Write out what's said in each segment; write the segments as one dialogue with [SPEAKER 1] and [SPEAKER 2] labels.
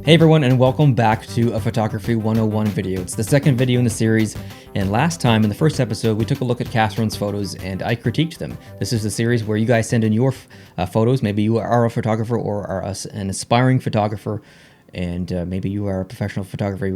[SPEAKER 1] Hey everyone, and welcome back to a Photography 101 video. It's the second video in the series, and last time in the first episode we took a look at Catherine's photos and I critiqued them. This is the series where you guys send in your photos. Maybe you are a photographer or are an aspiring photographer, and maybe you are a professional photographer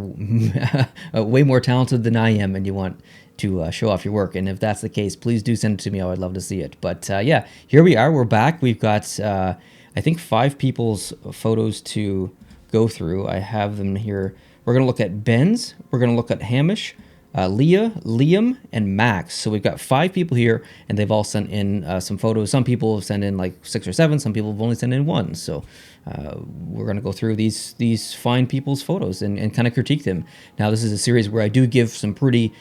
[SPEAKER 1] way more talented than I am and you want to show off your work. And if that's the case, please do send it to me. I would love to see it. But yeah, here we are. We're back. We've got, I think, 5 people's photos to go through. I have them here. We're going to look at Ben's, we're going to look at Hamish, Leah, Liam, and Max. So we've got 5 people here, and they've all sent in some photos. Some people have sent in like 6 or 7. Some people have only sent in 1. So we're going to go through these fine people's photos and kind of critique them. Now, this is a series where I do give some pretty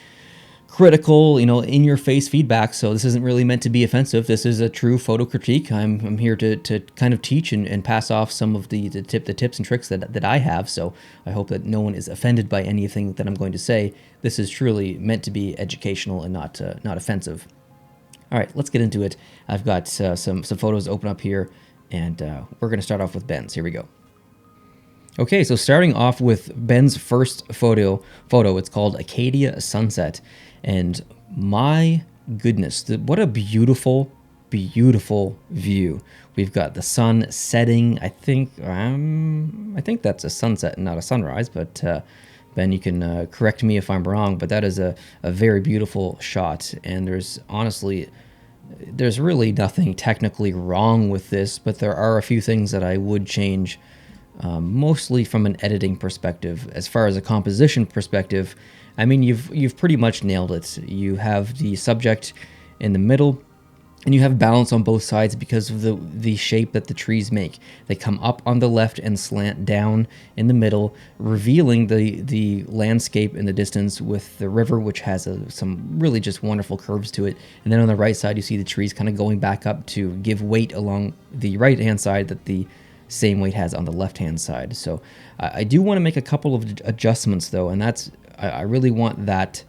[SPEAKER 1] critical, in-your-face feedback, so this isn't really meant to be offensive. This is a true photo critique. I'm here to kind of teach and pass off some of the tips and tricks that I have, so I hope that no one is offended by anything that I'm going to say. This is truly meant to be educational and not offensive. All right, let's get into it. I've got some photos open up here, and we're going to start off with Ben's. Here we go. Okay, so starting off with Ben's first photo, it's called Acadia Sunset. And my goodness, what a beautiful, beautiful view. We've got the sun setting. I think that's a sunset and not a sunrise, but Ben, you can correct me if I'm wrong, but that is a very beautiful shot. And there's really nothing technically wrong with this, but there are a few things that I would change, mostly from an editing perspective. As far as a composition perspective, I mean, you've pretty much nailed it. You have the subject in the middle, and you have balance on both sides because of the shape that the trees make. They come up on the left and slant down in the middle, revealing the landscape in the distance with the river, which has some really just wonderful curves to it. And then on the right side, you see the trees kind of going back up to give weight along the right-hand side that the same weight has on the left-hand side. So I do want to make a couple of adjustments, though, and that's I really want that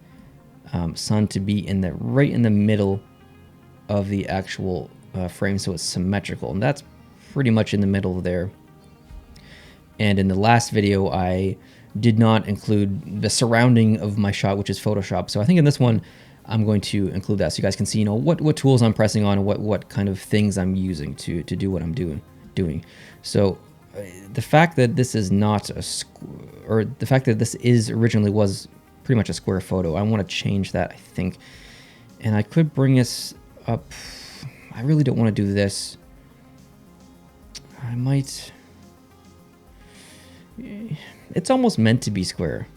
[SPEAKER 1] sun to be right in the middle of the actual frame, so it's symmetrical, and that's pretty much in the middle there. And in the last video, I did not include the surrounding of my shot, which is Photoshop. So I think in this one, I'm going to include that so you guys can see, what tools I'm pressing on and what kind of things I'm using to do what I'm doing. So the fact that this is not the fact that this originally was pretty much a square photo, I want to change that, I think. And I could bring this up. I really don't want to do this. I might. It's almost meant to be square.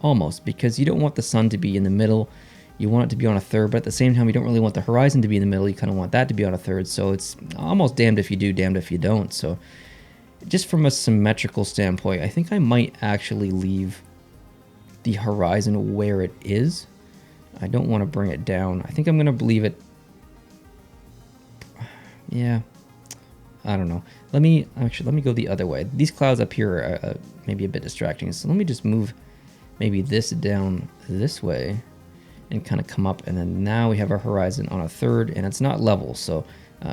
[SPEAKER 1] Almost, because you don't want the sun to be in the middle. You want it to be on a third, but at the same time, you don't really want the horizon to be in the middle. You kind of want that to be on a third. So it's almost damned if you do, damned if you don't. So just from a symmetrical standpoint, I think I might actually leave the horizon where it is. I don't want to bring it down. I think I'm going to leave it. Yeah, I don't know. Let me go the other way. These clouds up here are maybe a bit distracting. So let me just move maybe this down this way and kind of come up, and then now we have our horizon on a third, and it's not level. So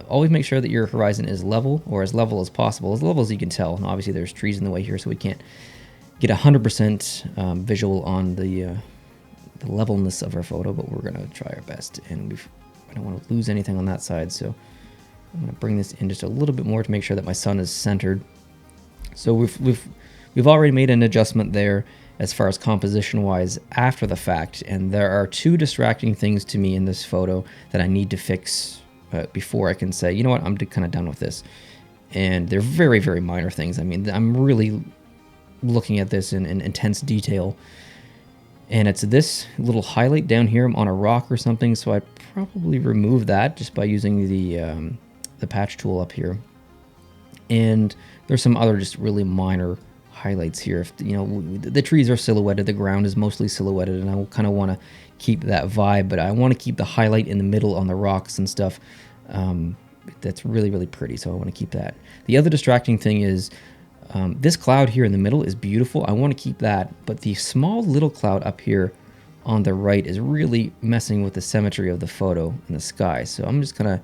[SPEAKER 1] always make sure that your horizon is level, or as level as possible, as level as you can tell. And obviously there's trees in the way here, so we can't get 100% visual on the levelness of our photo, but we're going to try our best. And I don't want to lose anything on that side, so I'm going to bring this in just a little bit more to make sure that my sun is centered. So we've already made an adjustment there as far as composition wise after the fact, and there are 2 distracting things to me in this photo that I need to fix before I can say, you know what, I'm kind of done with this. And they're very, very minor things. I mean, I'm really looking at this in intense detail, and it's this little highlight down here on a rock or something, so I probably remove that just by using the patch tool up here. And there's some other just really minor highlights here. If the trees are silhouetted, the ground is mostly silhouetted, and I kind of want to keep that vibe, but I want to keep the highlight in the middle on the rocks and stuff. That's really, really pretty, so I want to keep that. The other distracting thing is this cloud here in the middle is beautiful. I want to keep that, but the small little cloud up here on the right is really messing with the symmetry of the photo in the sky. So I'm just gonna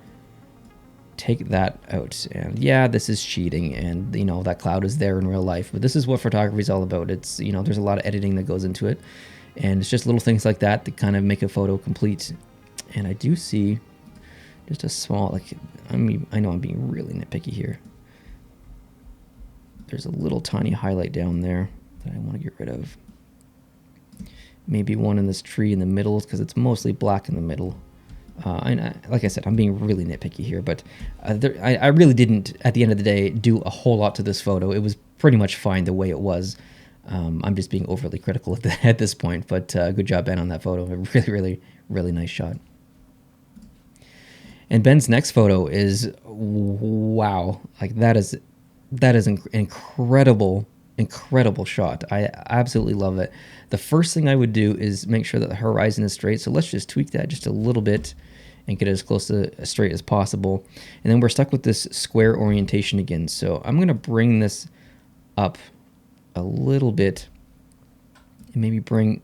[SPEAKER 1] take that out. And yeah, this is cheating, and you know that cloud is there in real life, but this is what photography is all about. It's, you know, there's a lot of editing that goes into it, and it's just little things like that that kind of make a photo complete. And I do see just a small, like, I mean, I know I'm being really nitpicky here. There's a little tiny highlight down there that I want to get rid of. Maybe one in this tree in the middle, because it's mostly black in the middle. And like I said, I'm being really nitpicky here, but I really didn't, at the end of the day, do a whole lot to this photo. It was pretty much fine the way it was. I'm just being overly critical at this point, but good job, Ben, on that photo. A really, really, really nice shot. And Ben's next photo is, wow, like that is incredible shot. I absolutely love it. The first thing I would do is make sure that the horizon is straight. So let's just tweak that just a little bit and get it as close to straight as possible. And then we're stuck with this square orientation again. So I'm going to bring this up a little bit and maybe bring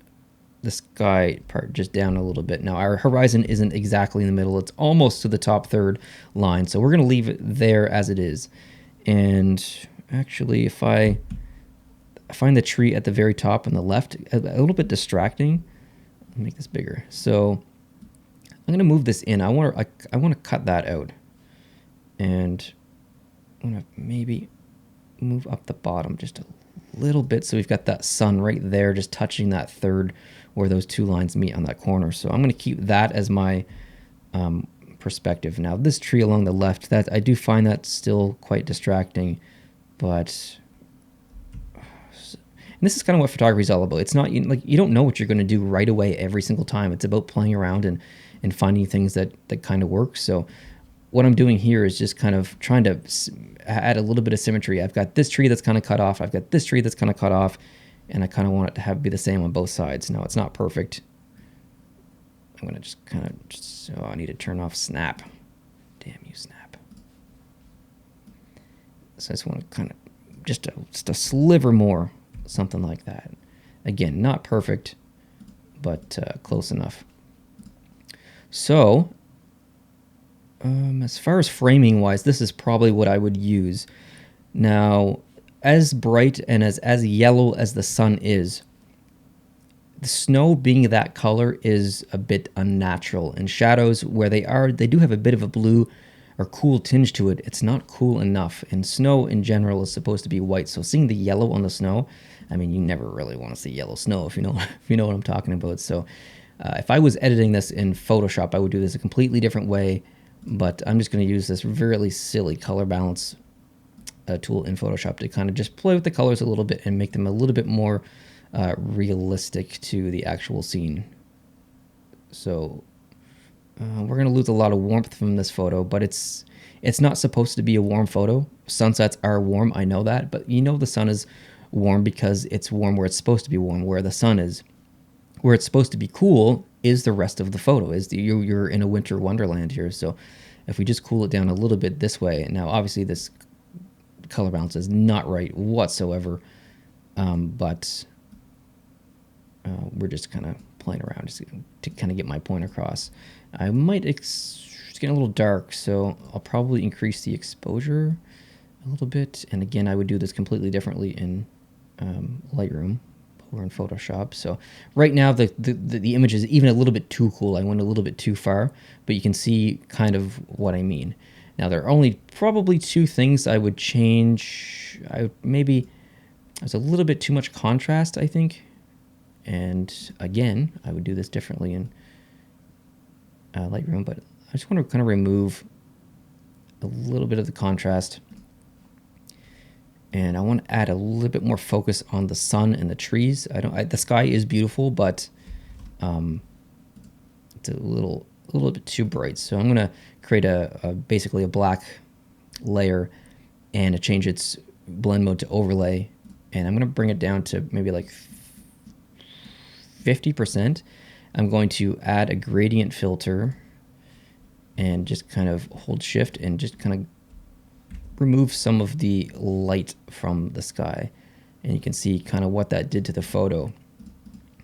[SPEAKER 1] the sky part just down a little bit. Now our horizon isn't exactly in the middle. It's almost to the top third line. So we're going to leave it there as it is. And actually, if I find the tree at the very top on the left a little bit distracting, let me make this bigger. So I'm going to move this in. I want to cut that out, and I'm going to maybe move up the bottom just a little bit, so we've got that sun right there just touching that third where those two lines meet on that corner. So I'm going to keep that as my perspective. Now this tree along the left, that I do find that still quite distracting, but and this is kind of what photography is all about. It's not like you don't know what you're going to do right away every single time. It's about playing around and finding things that kind of work. So what I'm doing here is just kind of trying to add a little bit of symmetry. I've got this tree that's kind of cut off. I've got this tree that's kind of cut off, and I kind of want it to be the same on both sides. Now it's not perfect. I'm going to just kind of, oh, I need to turn off snap. Damn you, snap. So I just want to kind of, just a sliver more, something like that. Again, not perfect, but close enough. So, as far as framing wise, this is probably what I would use. Now, as bright and as yellow as the sun is, the snow being that color is a bit unnatural. And shadows, where they do have a bit of a blue or cool tinge to it. It's not cool enough. And snow in general is supposed to be white. So seeing the yellow on the snow, I mean, you never really want to see yellow snow if you know what I'm talking about. So if I was editing this in Photoshop, I would do this a completely different way. But I'm just going to use this really silly color balance tool in Photoshop to kind of just play with the colors a little bit and make them a little bit more realistic to the actual scene. So we're going to lose a lot of warmth from this photo, but it's not supposed to be a warm photo. Sunsets are warm, I know that, but you know the sun is warm because it's warm where it's supposed to be warm, where the sun is. Where it's supposed to be cool is the rest of the photo. You're in a winter wonderland here. So if we just cool it down a little bit this way, now obviously this color balance is not right whatsoever, but we're just kind of playing around just to kind of get my point across. I might, it's getting a little dark, so I'll probably increase the exposure a little bit. And again, I would do this completely differently in Lightroom. We're in Photoshop. So right now the image is even a little bit too cool. I went a little bit too far, but you can see kind of what I mean. Now there are only probably two things I would change. Maybe there's a little bit too much contrast, I think. And again, I would do this differently in Lightroom, but I just want to kind of remove a little bit of the contrast. And I want to add a little bit more focus on the sun and the trees. The sky is beautiful, but it's a little bit too bright. So I'm going to create basically a black layer and change its blend mode to overlay. And I'm going to bring it down to maybe like 50%. I'm going to add a gradient filter and just kind of hold shift and just kind of remove some of the light from the sky, and you can see kind of what that did to the photo.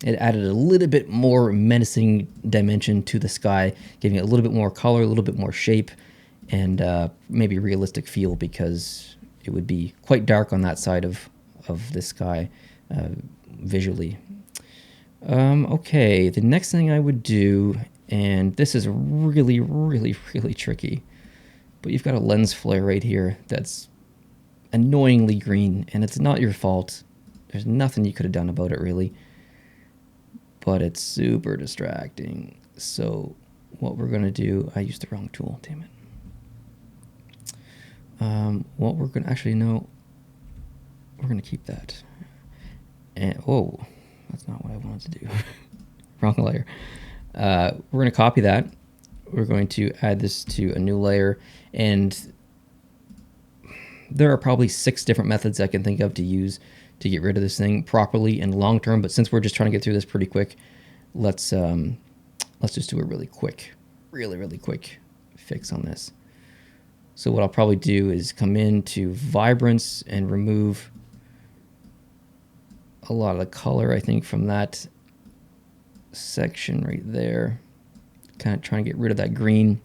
[SPEAKER 1] It added a little bit more menacing dimension to the sky, giving it a little bit more color, a little bit more shape, and maybe realistic feel, because it would be quite dark on that side of the sky visually. Okay, the next thing I would do, and this is really, really, really tricky, but you've got a lens flare right here that's annoyingly green, and it's not your fault. There's nothing you could have done about it, really, but it's super distracting. So what we're going to do, I used the wrong tool, damn it. What we're going to, actually, no, we're going to keep that. And, oh, that's not what I wanted to do. Wrong layer. We're going to copy that. We're going to add this to a new layer, and there are probably 6 different methods I can think of to use to get rid of this thing properly and long term. But since we're just trying to get through this pretty quick, let's just do a really quick fix on this. So what I'll probably do is come into vibrance and remove a lot of the color, I think, from that section right there. Kind of trying to get rid of that green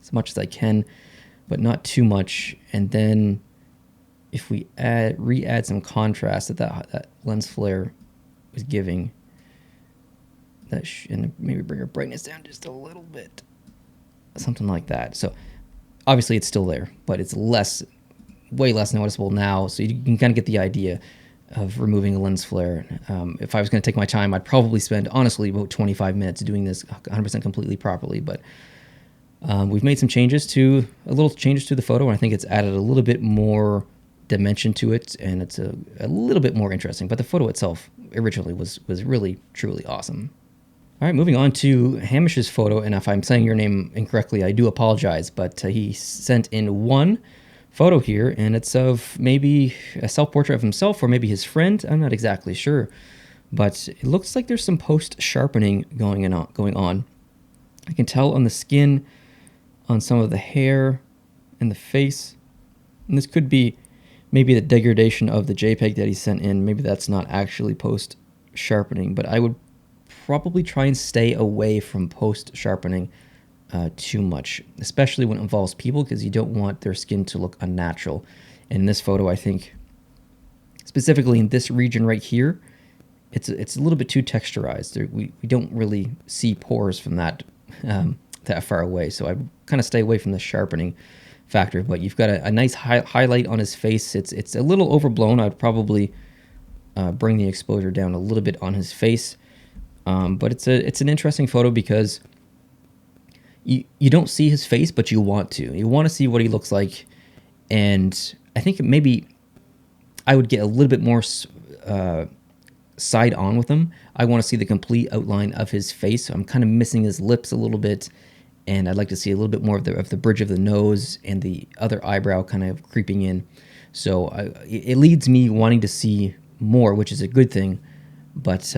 [SPEAKER 1] as much as I can, but not too much. And then if we re-add some contrast that lens flare was giving, and maybe bring our brightness down just a little bit, something like that. So obviously it's still there, but it's way less noticeable now. So you can kind of get the idea of removing a lens flare. If I was going to take my time, I'd probably spend, honestly, about 25 minutes doing this 100% completely properly. But we've made some changes to the photo, and I think it's added a little bit more dimension to it, and it's a little bit more interesting. But the photo itself originally was really, truly awesome. All right, moving on to Hamish's photo, and if I'm saying your name incorrectly, I do apologize, but he sent in one photo here, and it's of maybe a self-portrait of himself or maybe his friend. I'm not exactly sure, but it looks like there's some post-sharpening going on. I can tell on the skin, on some of the hair and the face, and this could be maybe the degradation of the JPEG that he sent in. Maybe that's not actually post-sharpening, but I would probably try and stay away from post-sharpening too much, especially when it involves people, because you don't want their skin to look unnatural. And in this photo, I think, specifically in this region right here, it's a little bit too texturized. We don't really see pores from that far away, so I kind of stay away from the sharpening factor. But you've got a nice highlight on his face. It's a little overblown. I'd probably bring the exposure down a little bit on his face. But it's an interesting photo because you don't see his face, but you want to. You want to see what he looks like, and I think maybe I would get a little bit more side on with him. I want to see the complete outline of his face. So I'm kind of missing his lips a little bit, and I'd like to see a little bit more of the bridge of the nose and the other eyebrow kind of creeping in. So it leads me wanting to see more, which is a good thing, but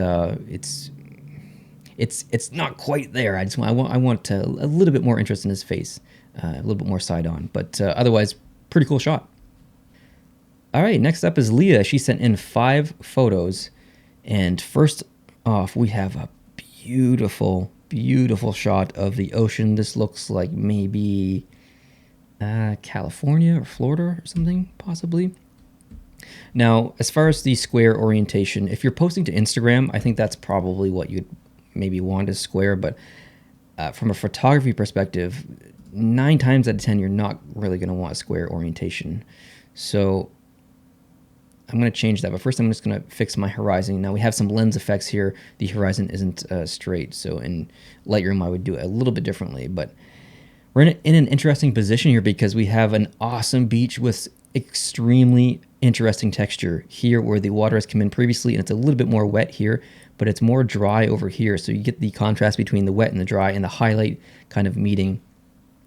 [SPEAKER 1] it's not quite there. I want a little bit more interest in his face, a little bit more side on, but otherwise, pretty cool shot. All right, next up is Leah. She sent in 5 photos, and first off, we have a beautiful, beautiful shot of the ocean. This looks like maybe California or Florida or something, possibly. Now, as far as the square orientation, if you're posting to Instagram, I think that's probably what you'd maybe want is square, but from a photography perspective, 9 times out of 10, you're not really going to want a square orientation. So I'm going to change that, but first I'm just going to fix my horizon. Now we have some lens effects here. The horizon isn't straight, so in Lightroom I would do it a little bit differently, but we're in an interesting position here because we have an awesome beach with extremely interesting texture here where the water has come in previously, and it's a little bit more wet here, but it's more dry over here. So you get the contrast between the wet and the dry and the highlight kind of meeting.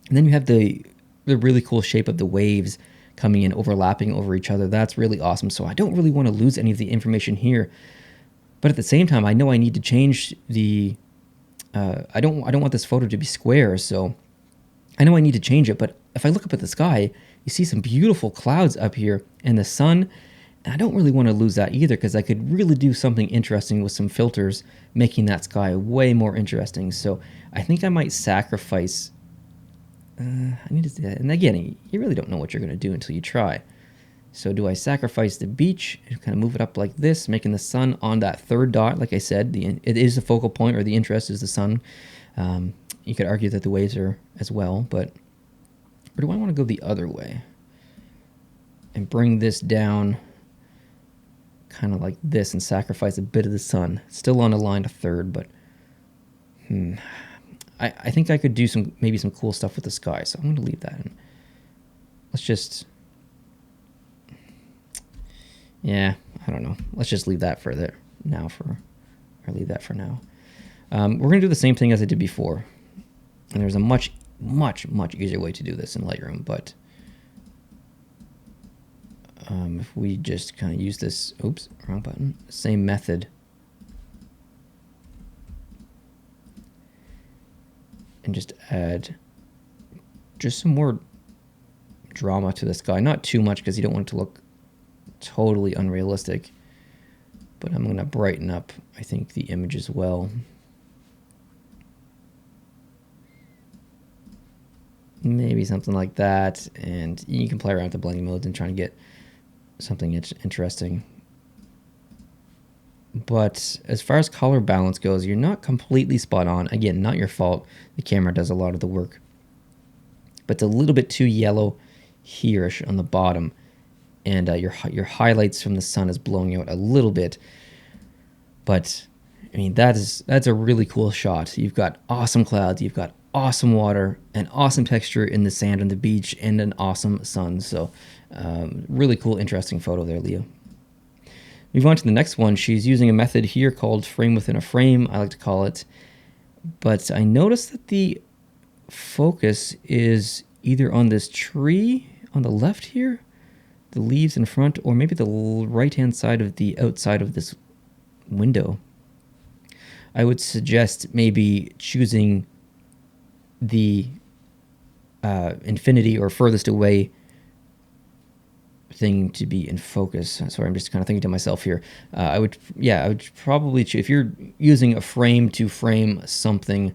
[SPEAKER 1] And then you have the really cool shape of the waves coming in, overlapping over each other. That's really awesome. So I don't really want to lose any of the information here. But at the same time, I know I need to change the, I don't want this photo to be square. So I know I need to change it. But if I look up at the sky, you see some beautiful clouds up here and the sun. And I don't really want to lose that either, because I could really do something interesting with some filters, making that sky way more interesting. So I think I might sacrifice I need to see that. And again, you really don't know what you're going to do until you try. So do I sacrifice the beach and kind of move it up like this, making the sun on that third dot? Like I said, it is the focal point, or the interest is the sun. You could argue that the waves are as well, but or do I want to go the other way and bring this down kind of like this and sacrifice a bit of the sun? Still on a line to third, but I think I could do maybe some cool stuff with the sky, so I'm going to leave that in. Let's just... Yeah, I don't know. Let's just leave that for now. Leave that for now. We're going to do the same thing as I did before. And there's a much, much, much easier way to do this in Lightroom, but if we just kind of use this, oops, wrong button, same method, and just add just some more drama to this guy. Not too much, because you don't want it to look totally unrealistic, but I'm going to brighten up, I think, the image as well. Maybe something like that, and you can play around with the blending modes and try to get something interesting. But as far as color balance goes, you're not completely spot on. Again, not your fault. The camera does a lot of the work. But it's a little bit too yellow here-ish on the bottom. And your highlights from the sun is blowing out a little bit. But, I mean, that's a really cool shot. You've got awesome clouds, you've got awesome water, an awesome texture in the sand on the beach, and an awesome sun. So, really cool, interesting photo there, Leo. Move on to the next one. She's using a method here called frame within a frame, I like to call it. But I noticed that the focus is either on this tree on the left here, the leaves in front, or maybe the right-hand side of the outside of this window. I would suggest maybe choosing the infinity or furthest away thing to be in focus. Sorry, I'm just kind of thinking to myself here. I would probably choose, if you're using a frame to frame something,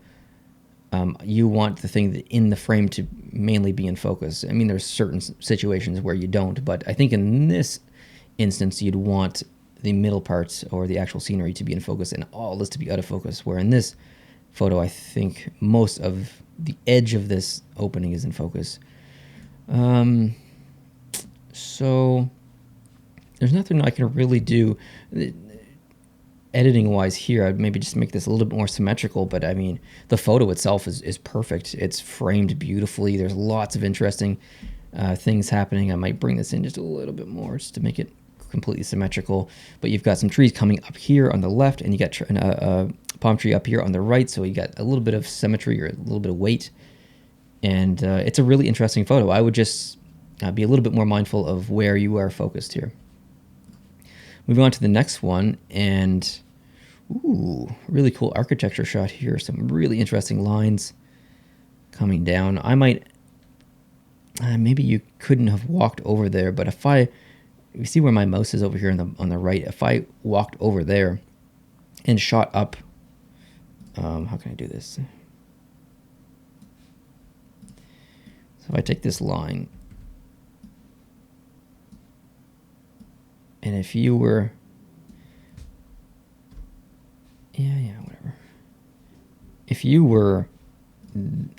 [SPEAKER 1] you want the thing in the frame to mainly be in focus. I mean, there's certain situations where you don't, but I think in this instance, you'd want the middle parts or the actual scenery to be in focus and all this to be out of focus, where in this photo, I think most of the edge of this opening is in focus. So there's nothing I can really do editing wise here. I'd maybe just make this a little bit more symmetrical, but I mean, the photo itself is perfect. It's framed beautifully. There's lots of interesting things happening. I might bring this in just a little bit more just to make it completely symmetrical. But you've got some trees coming up here on the left, and you got a palm tree up here on the right, so you got a little bit of symmetry or a little bit of weight. And it's a really interesting photo. I would just be a little bit more mindful of where you are focused here. Moving on to the next one, and ooh, really cool architecture shot here. Some really interesting lines coming down. I might, maybe you couldn't have walked over there, but if you see where my mouse is over here on the right, if I walked over there and shot up, how can I do this? So if I take this line, and if you were, whatever. If you were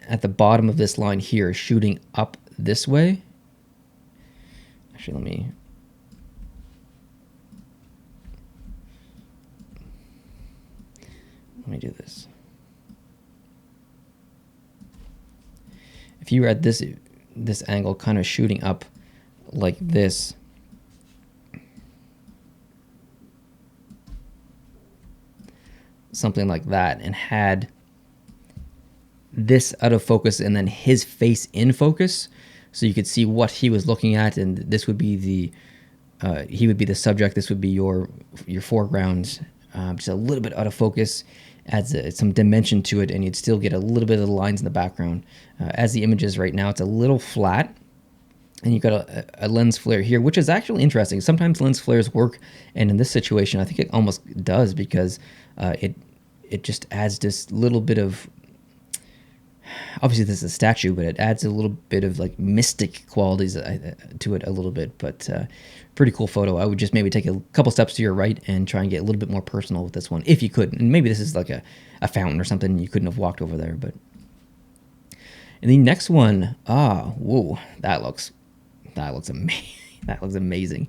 [SPEAKER 1] at the bottom of this line here, shooting up this way, actually, let me do this. If you were at this angle, kind of shooting up like this, something like that, and had this out of focus and then his face in focus, so you could see what he was looking at, and this would be he would be the subject, this would be your foreground, just a little bit out of focus, adds some dimension to it, and you'd still get a little bit of the lines in the background. As the image is right now, it's a little flat, and you've got a lens flare here, which is actually interesting. Sometimes lens flares work, and in this situation, I think it almost does, because it just adds this little bit of, obviously this is a statue, but it adds a little bit of like mystic qualities to it a little bit. But pretty cool photo. I would just maybe take a couple steps to your right and try and get a little bit more personal with this one, if you could. And maybe this is like a fountain or something. You couldn't have walked over there, but. And the next one, whoa, that looks amazing. That looks amazing.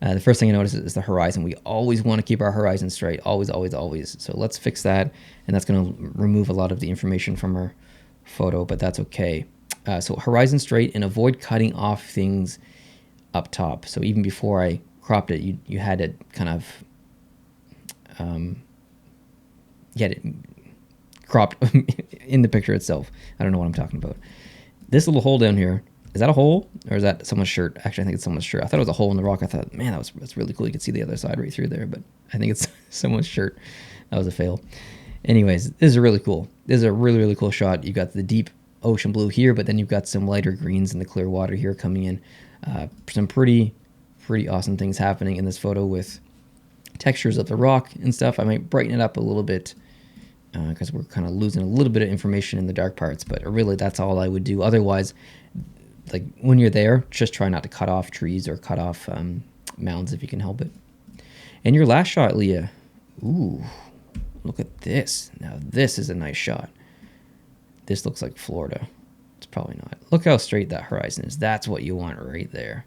[SPEAKER 1] The first thing I notice is the horizon. We always want to keep our horizon straight, always, always, always. So let's fix that, and that's going to remove a lot of the information from our photo, but that's okay. So horizon straight, and avoid cutting off things up top. So even before I cropped it, you had it kind of get it cropped in the picture itself. I don't know what I'm talking about. This little hole down here, is that a hole or is that someone's shirt? Actually, I think it's someone's shirt. I thought it was a hole in the rock. I thought, man, that's really cool. You could see the other side right through there, but I think it's someone's shirt. That was a fail. Anyways, this is really cool. This is a really, really cool shot. You've got the deep ocean blue here, but then you've got some lighter greens in the clear water here coming in. Some pretty awesome things happening in this photo with textures of the rock and stuff. I might brighten it up a little bit because we're kind of losing a little bit of information in the dark parts, but really that's all I would do. Otherwise, like when you're there, just try not to cut off trees or cut off mounds if you can help it. And your last shot, Leah. Ooh, look at this. Now this is a nice shot. This looks like Florida. It's probably not. Look how straight that horizon is. That's what you want right there.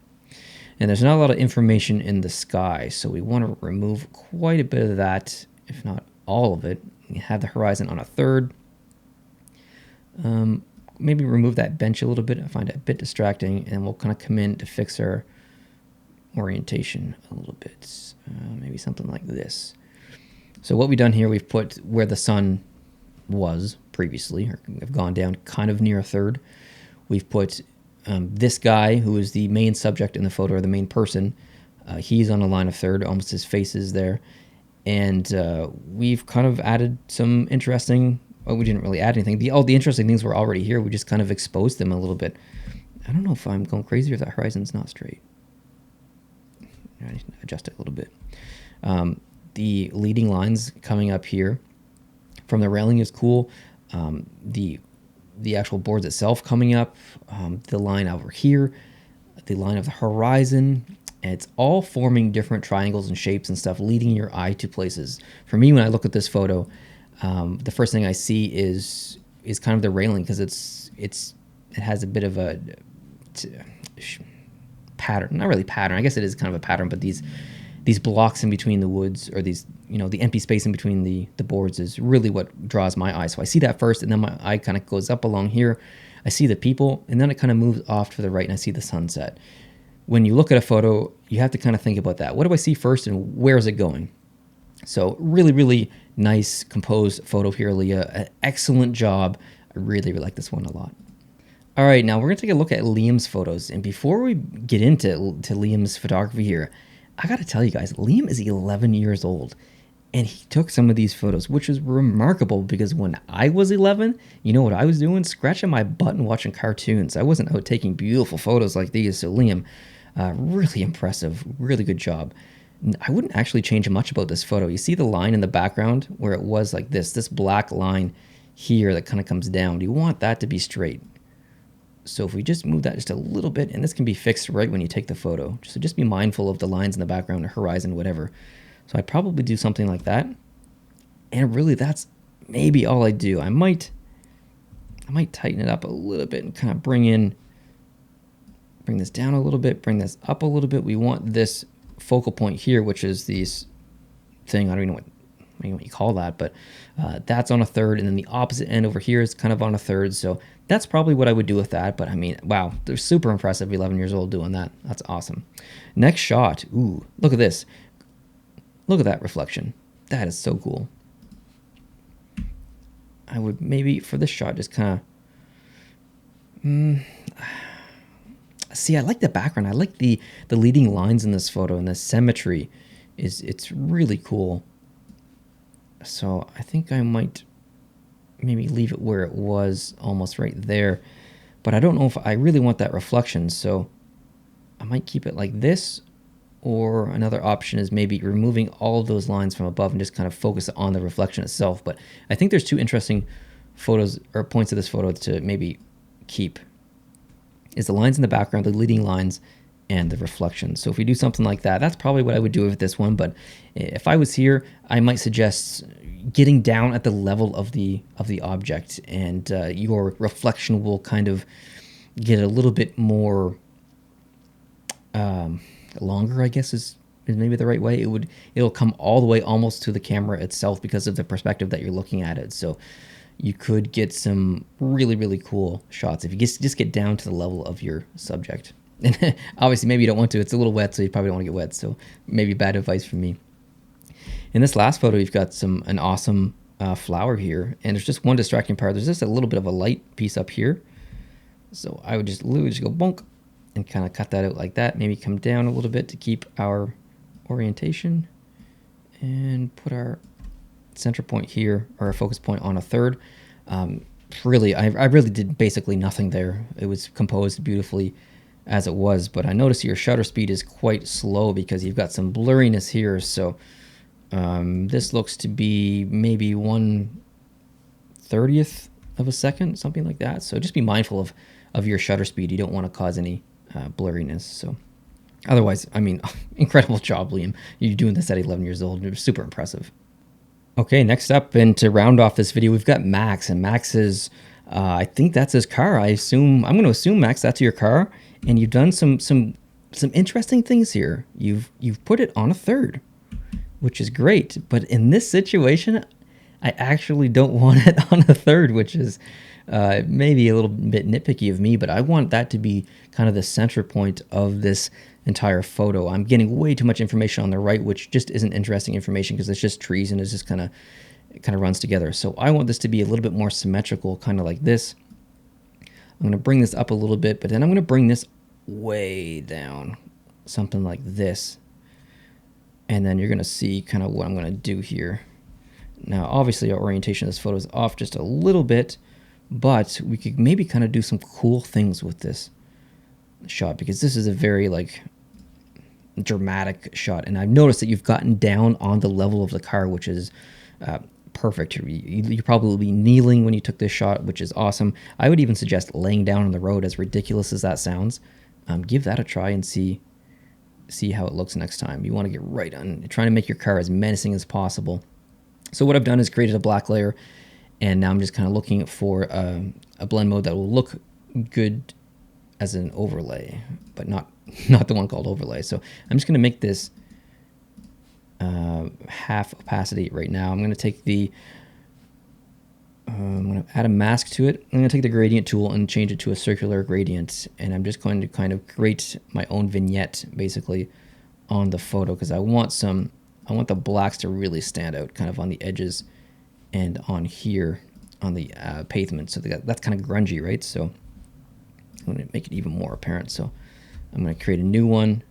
[SPEAKER 1] And there's not a lot of information in the sky, so we want to remove quite a bit of that, if not all of it. You have the horizon on a third. Maybe remove that bench a little bit. I find it a bit distracting, and we'll kind of come in to fix our orientation a little bit. Maybe something like this. So what we've done here, we've put where the sun was previously, or have gone down kind of near a third. We've put this guy, who is the main subject in the photo, or the main person. He's on a line of third, almost his face is there. And we've kind of added some interesting, well, we didn't really add anything. All the interesting things were already here. We just kind of exposed them a little bit. I don't know if I'm going crazy or if that horizon's not straight. I need to adjust it a little bit. The leading lines coming up here from the railing is cool. The actual boards itself coming up, the line over here, the line of the horizon, and it's all forming different triangles and shapes and stuff, leading your eye to places. For me, when I look at this photo, the first thing I see is kind of the railing, because it has a bit of a pattern. Not really pattern. I guess it is kind of a pattern, but these blocks in between the woods, or these, the empty space in between the boards is really what draws my eye. So I see that first, and then my eye kind of goes up along here. I see the people, and then it kind of moves off to the right, and I see the sunset. When you look at a photo, you have to kind of think about that. What do I see first, and where is it going? So really, really nice composed photo here, Leah. Excellent job. I really, really like this one a lot. All right, now we're going to take a look at Liam's photos. And before we get into Liam's photography here, I got to tell you guys, Liam is 11 years old. And he took some of these photos, which is remarkable, because when I was 11, you know what I was doing? Scratching my butt and watching cartoons. I wasn't out taking beautiful photos like these. So Liam, really impressive. Really good job. I wouldn't actually change much about this photo. You see the line in the background where it was like this black line here that kind of comes down. You want that to be straight. So if we just move that just a little bit, and this can be fixed right when you take the photo. So just be mindful of the lines in the background, or horizon, whatever. So I'd probably do something like that. And really that's maybe all I do. I might tighten it up a little bit and kind of bring this down a little bit, bring this up a little bit. We want this focal point here, which is this thing, I don't even know what you call that, but that's on a third, and then the opposite end over here is kind of on a third. So that's probably what I would do with that. But I mean, wow, they're super impressive. 11 years old doing that. That's awesome. Next shot. Ooh, look at this. Look at that reflection. That is so cool. I would maybe for this shot just kind of see, I like the background. I like the leading lines in this photo, and the symmetry it's really cool. So I think I might maybe leave it where it was, almost right there. But I don't know if I really want that reflection, so I might keep it like this. Or another option is maybe removing all of those lines from above and just kind of focus on the reflection itself. But I think there's two interesting photos or points of this photo to maybe keep is the lines in the background, the leading lines, and the reflections. So if we do something like that, that's probably what I would do with this one. But if I was here, I might suggest getting down at the level of the object, and your reflection will kind of get a little bit more longer, I guess is maybe the right way. It'll come all the way almost to the camera itself because of the perspective that you're looking at it. So you could get some really, really cool shots if you just get down to the level of your subject. And obviously, maybe you don't want to. It's a little wet, so you probably don't want to get wet. So maybe bad advice from me. In this last photo, you've got an awesome flower here, and there's just one distracting part. There's just a little bit of a light piece up here. So I would just literally just go bonk and kind of cut that out like that. Maybe come down a little bit to keep our orientation, and put our center point here, or our focus point, on a third. Really, I really did basically nothing there. It was composed beautifully as it was, but I notice your shutter speed is quite slow because you've got some blurriness here. So this looks to be maybe 1/30th of a second, something like that. So just be mindful of your shutter speed. You don't want to cause any blurriness. So otherwise, I mean, incredible job, Liam. You're doing this at 11 years old. It was super impressive. Okay, next up, and to round off this video, we've got Max, and Max is, I think that's his car. I'm going to assume, Max, that's your car, and you've done some interesting things here. You've put it on a third, which is great, but in this situation, I actually don't want it on a third, which is maybe a little bit nitpicky of me, but I want that to be kind of the center point of this entire photo. I'm getting way too much information on the right, which just isn't interesting information because it's just trees and it just kind of runs together. So I want this to be a little bit more symmetrical, kind of like this. I'm going to bring this up a little bit, but then I'm going to bring this way down, something like this. And then you're going to see kind of what I'm going to do here. Now, obviously, our orientation of this photo is off just a little bit, but we could maybe kind of do some cool things with this shot because this is a very dramatic shot. And I've noticed that you've gotten down on the level of the car, which is perfect. You probably will be kneeling when you took this shot, which is awesome. I would even suggest laying down on the road, as ridiculous as that sounds. Give that a try and see how it looks next time. You want to get right on trying to make your car as menacing as possible. So what I've done is created a black layer, and now I'm just kind of looking for a blend mode that will look good as an overlay, but not the one called overlay. So I'm just going to make this half opacity right now. I'm going to take I'm going to add a mask to it. I'm going to take the gradient tool and change it to a circular gradient, and I'm just going to kind of create my own vignette basically on the photo because I want the blacks to really stand out kind of on the edges and on here on the pavement. So that's kind of grungy, right? So I'm going to make it even more apparent. So I'm going to create a new one,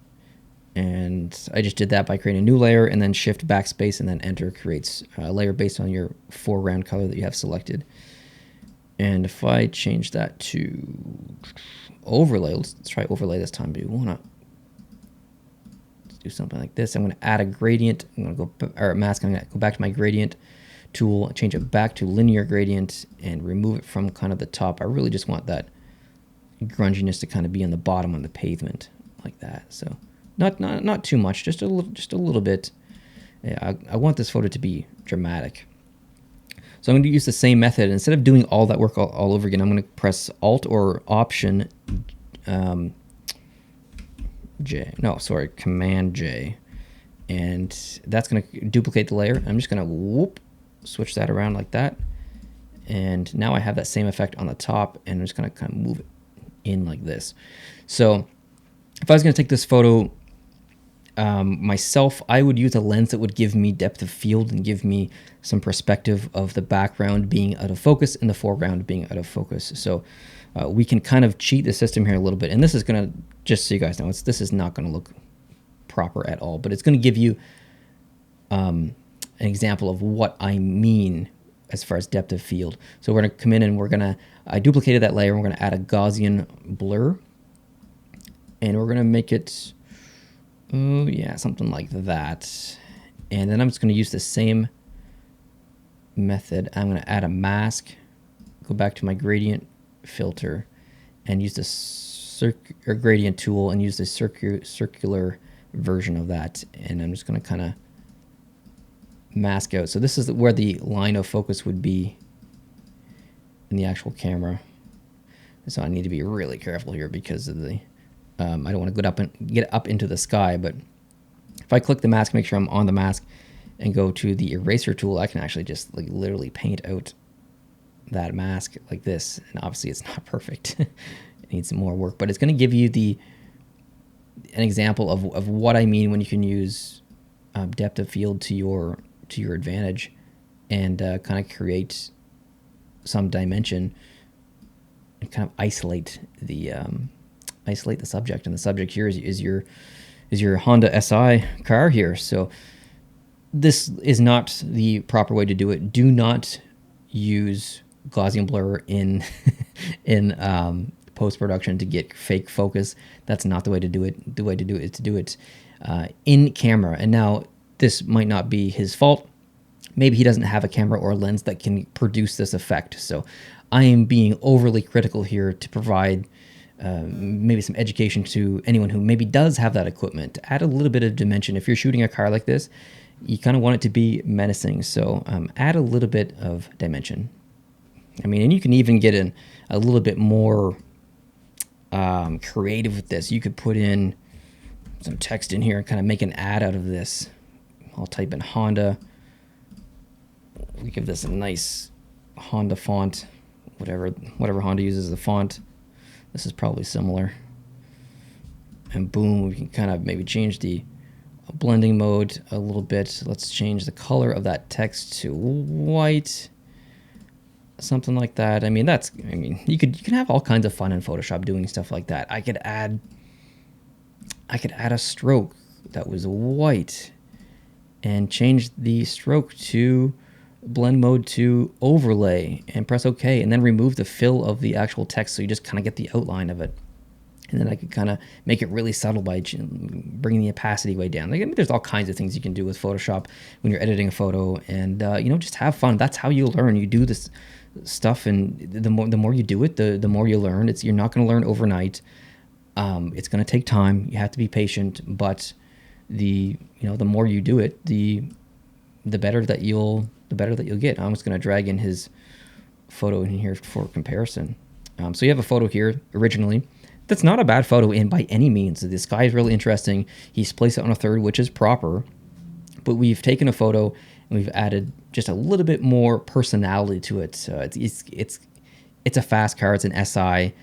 [SPEAKER 1] and I just did that by creating a new layer, and then shift backspace and then enter creates a layer based on your foreground color that you have selected. And if I change that to overlay, let's try overlay this time. But we want to do something like this. I'm going to add a gradient. I'm going to go, or mask. I'm going to go back to my gradient tool, change it back to linear gradient, and remove it from kind of the top. I really just want that grunginess to kind of be on the bottom on the pavement like that. So not too much, just a little bit. Yeah, I want this photo to be dramatic. So I'm going to use the same method. Instead of doing all that work all over again, I'm going to press Alt or Option Command J, and that's going to duplicate the layer. I'm just going to switch that around like that, and now I have that same effect on the top, and I'm just going to kind of move it in like this. So if I was going to take this photo myself, I would use a lens that would give me depth of field and give me some perspective of the background being out of focus and the foreground being out of focus. So we can kind of cheat the system here a little bit, and this is going to, just so you guys know, this is not going to look proper at all, but it's going to give you an example of what I mean as far as depth of field. So we're going to come in and I duplicated that layer, and we're going to add a Gaussian blur, and we're going to make it, something like that. And then I'm just going to use the same method. I'm going to add a mask go back to my gradient filter and use the gradient tool and use the circular version of that. And I'm just going to kind of mask out. So this is where the line of focus would be in the actual camera. So I need to be really careful here because of the, I don't want to get up into the sky, but if I click the mask, make sure I'm on the mask and go to the eraser tool, I can actually just like literally paint out that mask like this. And obviously it's not perfect. It needs some more work, but it's going to give you an example of what I mean when you can use depth of field to your advantage and kind of create some dimension and kind of isolate the subject. And the subject here is your Honda SI car here. So this is not the proper way to do it. Do not use Gaussian blur in post-production to get fake focus. That's not the way to do it. The way to do it is to do it in camera. And now this might not be his fault. Maybe he doesn't have a camera or a lens that can produce this effect. So I am being overly critical here to provide maybe some education to anyone who maybe does have that equipment. Add a little bit of dimension. If you're shooting a car like this, you kind of want it to be menacing. So add a little bit of dimension. I mean, and you can even get in a little bit more creative with this. You could put in some text in here and kind of make an ad out of this. I'll type in Honda. We give this a nice Honda font, whatever Honda uses as a font. This is probably similar. And boom, we can kind of maybe change the blending mode a little bit. Let's change the color of that text to white. Something like that. I mean, you can have all kinds of fun in Photoshop doing stuff like that. I could add a stroke that was white and change the stroke to blend mode to overlay and press OK, and then remove the fill of the actual text so you just kind of get the outline of it. And then I could kind of make it really subtle by bringing the opacity way down. Like, I mean, there's all kinds of things you can do with Photoshop when you're editing a photo, and just have fun. That's how you learn. You do this stuff, and the more you do it, the more you learn. You're not going to learn overnight. It's going to take time. You have to be patient, but the more you do it, the better that you'll get. I'm just going to drag in his photo in here for comparison. So you have a photo here originally. That's not a bad photo by any means. The sky is really interesting. He's placed it on a third, which is proper. But we've taken a photo and we've added just a little bit more personality to it. It's a fast car. It's an SI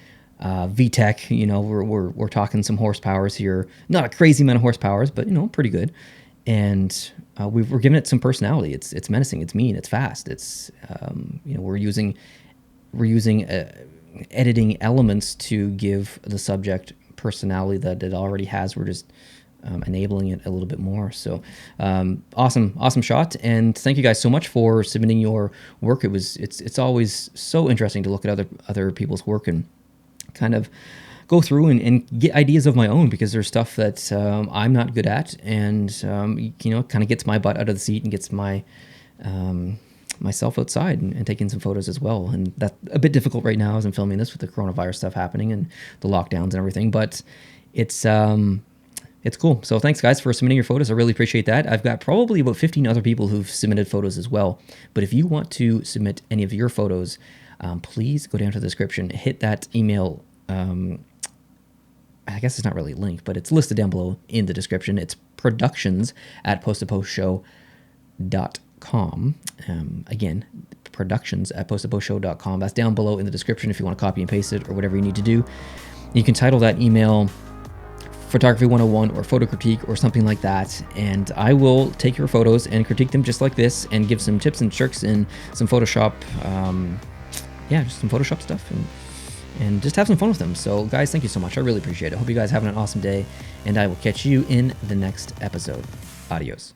[SPEAKER 1] VTEC. We're talking some horsepowers here. Not a crazy amount of horsepowers, but pretty good. And we're giving it some personality. It's menacing. It's mean. It's fast. It's we're using editing elements to give the subject personality that it already has. We're just enabling it a little bit more. So awesome shot, and thank you guys so much for submitting your work. It's always so interesting to look at other people's work and kind of go through and get ideas of my own, because there's stuff that I'm not good at, and kind of gets my butt out of the seat and gets myself outside and taking some photos as well. And that's a bit difficult right now as I'm filming this with the coronavirus stuff happening and the lockdowns and everything, but it's cool. So thanks guys for submitting your photos. I really appreciate that. I've got probably about 15 other people who've submitted photos as well. But if you want to submit any of your photos, please go down to the description, hit that email. I guess it's not really a link, but it's listed down below in the description. It's productions@posttopostshow.com. Again, productions@posttopostshow.com. That's down below in the description if you want to copy and paste it or whatever you need to do. You can title that email Photography 101 or Photo Critique or something like that, and I will take your photos and critique them just like this and give some tips and tricks and some Photoshop, just some Photoshop stuff and just have some fun with them. So guys, thank you so much. I really appreciate it. Hope you guys having an awesome day, and I will catch you in the next episode. Adios.